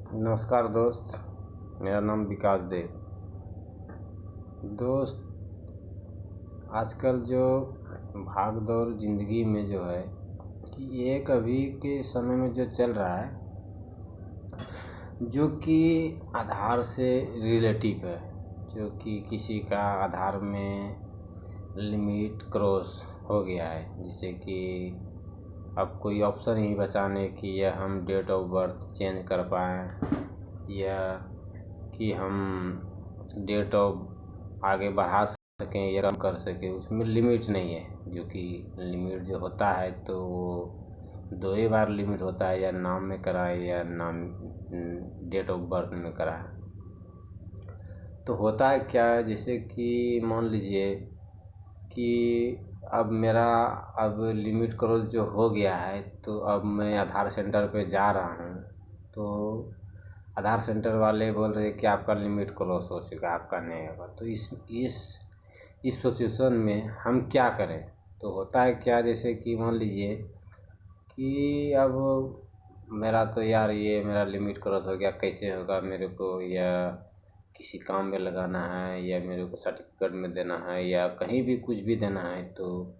नमस्कार दोस्त, मेरा नाम विकास देव। दोस्त, आजकल जो भाग दौड़ ज़िंदगी में जो है कि एक अभी के समय में जो चल रहा है, जो कि आधार से रिलेटिव है, जो कि किसी का आधार में लिमिट क्रॉस हो गया है, जिससे कि अब कोई ऑप्शन ही बचा नहीं कि यह हम डेट ऑफ बर्थ चेंज कर पाएँ या कि हम डेट ऑफ आगे बढ़ा सकें या कम कर सकें। उसमें लिमिट नहीं है, जो कि लिमिट जो होता है तो वो 2 ही बार लिमिट होता है, या नाम में कराएं या नाम डेट ऑफ बर्थ में कराएं। तो होता है क्या, जैसे कि मान लीजिए कि अब लिमिट क्रॉस जो हो गया है, तो अब मैं आधार सेंटर पे जा रहा हूँ, तो आधार सेंटर वाले बोल रहे हैं कि आपका लिमिट क्रॉस हो चुका है, आपका नहीं होगा। तो इस सिचुएशन में हम क्या करें? तो होता है क्या, जैसे कि मान लीजिए कि अब मेरा तो यार ये मेरा लिमिट क्रॉस हो गया, कैसे होगा मेरे को, या किसी काम में लगाना है, या मेरे को सर्टिफिकेट में देना है, या कहीं भी कुछ भी देना है, तो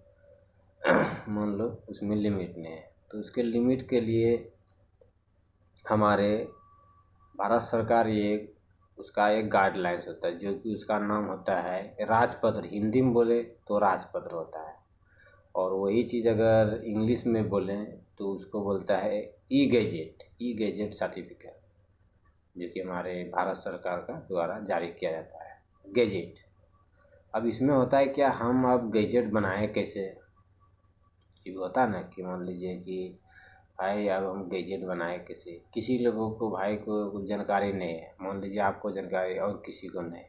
मान लो उसमें लिमिट नहीं है। तो उसके लिमिट के लिए हमारे भारत सरकार उसका एक गाइडलाइंस होता है, जो कि उसका नाम होता है राजपत्र। हिंदी में बोले तो राजपत्र होता है, और वही चीज़ अगर इंग्लिश में बोलें तो उसको बोलता है ई गैजेट सर्टिफिकेट, जो कि हमारे भारत सरकार का द्वारा जारी किया जाता है, गैजेट। अब इसमें होता है क्या, हम अब गैजेट बनाए कैसे? ये होता ना कि मान लीजिए कि भाई अब हम गैजेट बनाए कैसे, किसी लोगों को भाई को कुछ जानकारी नहीं है, मान लीजिए आपको जानकारी और किसी को नहीं,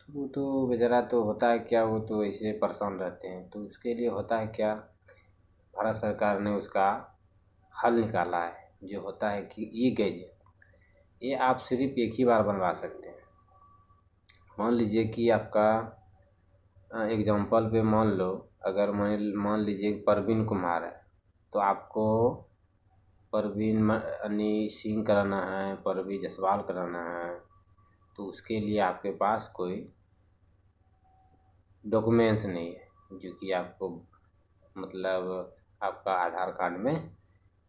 तो वो तो बेचारा तो होता है क्या, वो तो ऐसे परेशान रहते हैं। तो उसके लिए होता है क्या, भारत सरकार ने उसका हल निकाला है, जो होता है कि ई गैजेट। ये आप सिर्फ एक ही बार बनवा सकते हैं। मान लीजिए कि आपका एग्जाम्पल पे मान लो, अगर मान लीजिए परवीन कुमार है, तो आपको परवीन यानी सिंह कराना है, परवीन जायसवाल कराना है, तो उसके लिए आपके पास कोई डॉक्यूमेंट्स नहीं है, जो कि आपको मतलब आपका आधार कार्ड में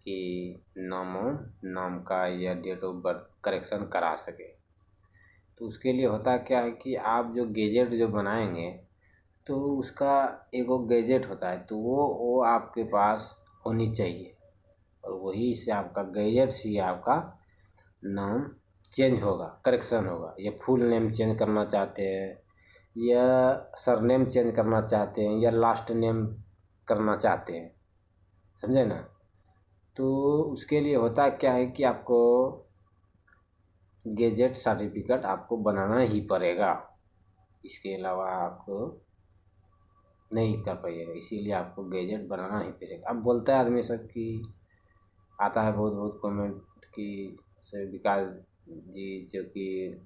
कि नाम का या डेट ऑफ बर्थ करेक्शन करा सके। तो उसके लिए होता क्या है कि आप जो गैजेट जो बनाएंगे, तो उसका एक वो गैजेट होता है, तो वो आपके पास होनी चाहिए, और वही से आपका गैजेट से आपका नाम चेंज होगा, करेक्शन होगा। या फुल नेम चेंज करना चाहते हैं, या सरनेम चेंज करना चाहते हैं, या लास्ट नेम करना चाहते हैं, समझे ना? तो उसके लिए होता क्या है कि आपको गैजेट सर्टिफिकेट आपको बनाना ही पड़ेगा, इसके अलावा आपको नहीं कर पाइएगा। इसीलिए आपको गैजेट बनाना ही पड़ेगा। अब बोलता है आदमी सब कि आता है बहुत बहुत कमेंट कि सर विकास जी, जो कि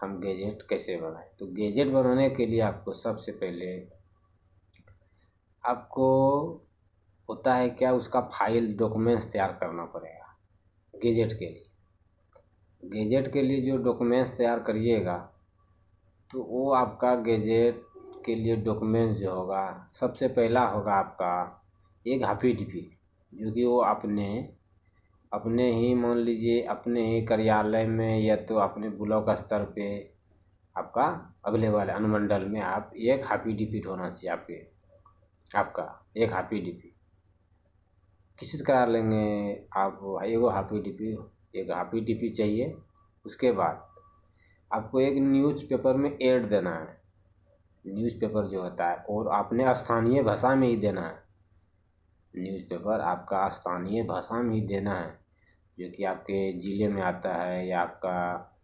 हम गैजेट कैसे बनाएं। तो गैजेट बनाने के लिए आपको सबसे पहले आपको होता है क्या, उसका फाइल डॉक्यूमेंट्स तैयार करना पड़ेगा गैजेट के लिए। गैजेट के लिए जो डॉक्यूमेंट्स तैयार करिएगा, तो वो आपका गैजेट के लिए डॉक्यूमेंट्स जो होगा, सबसे पहला होगा आपका एक एफिडेविट, जो कि वो अपने ही मान लीजिए अपने ही कार्यालय में या तो अपने ब्लॉक स्तर पे आपका अवेलेबल है, अनुमंडल में आप एक एफिडेविट होना चाहिए आपका एक एफिडेविट। किसी से करा लेंगे आप, एगो एफिडेविट चाहिए। उसके बाद आपको एक न्यूज़पेपर में ऐड देना है, न्यूज़पेपर जो होता है, और आपने स्थानीय भाषा में ही देना है। न्यूज़पेपर आपका स्थानीय भाषा में ही देना है, जो कि आपके ज़िले में आता है या आपका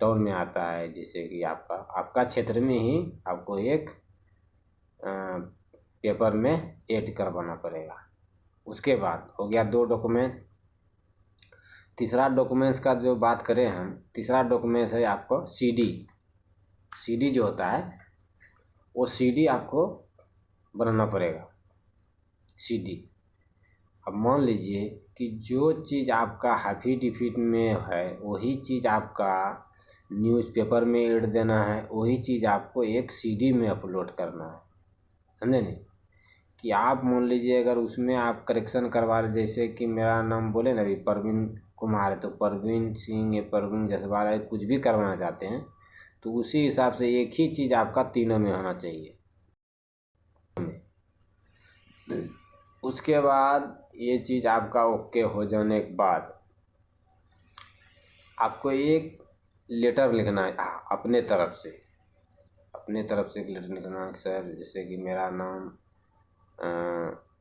टाउन में आता है, जैसे कि आपका क्षेत्र में ही आपको एक पेपर में ऐड करवाना पड़ेगा। उसके बाद हो गया 2 डॉक्यूमेंट। तीसरा डॉक्यूमेंट्स का जो बात करें हम, तीसरा डॉक्यूमेंट्स है आपको सीडी जो होता है, वो सीडी आपको बनाना पड़ेगा। सीडी अब मान लीजिए कि जो चीज़ आपका हाफिड में है वही चीज़ आपका न्यूज़पेपर में ऐड देना है, वही चीज़ आपको एक सीडी में अपलोड करना है। समझे नहीं? कि आप मान लीजिए अगर उसमें आप करेक्शन करवा लें, जैसे कि मेरा नाम बोले ना अभी परवीन कुमार है, तो परवीन सिंह या परवीन जसवाल है, कुछ भी करवाना चाहते हैं तो उसी हिसाब से एक ही चीज़ आपका तीनों में होना चाहिए। उसके बाद ये चीज़ आपका ओके हो जाने के बाद आपको एक लेटर लिखना है अपने तरफ से एक लेटर लिखना है। सर जैसे कि मेरा नाम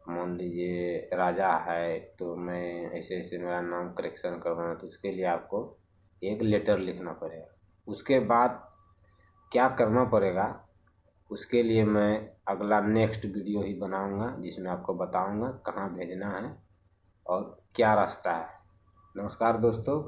मान लीजिए राजा है, तो मैं ऐसे ऐसे मेरा नाम करेक्शन करवाना है, तो उसके लिए आपको एक लेटर लिखना पड़ेगा। उसके बाद क्या करना पड़ेगा उसके लिए मैं अगला नेक्स्ट वीडियो ही बनाऊंगा, जिसमें आपको बताऊंगा कहाँ भेजना है और क्या रास्ता है। नमस्कार दोस्तों।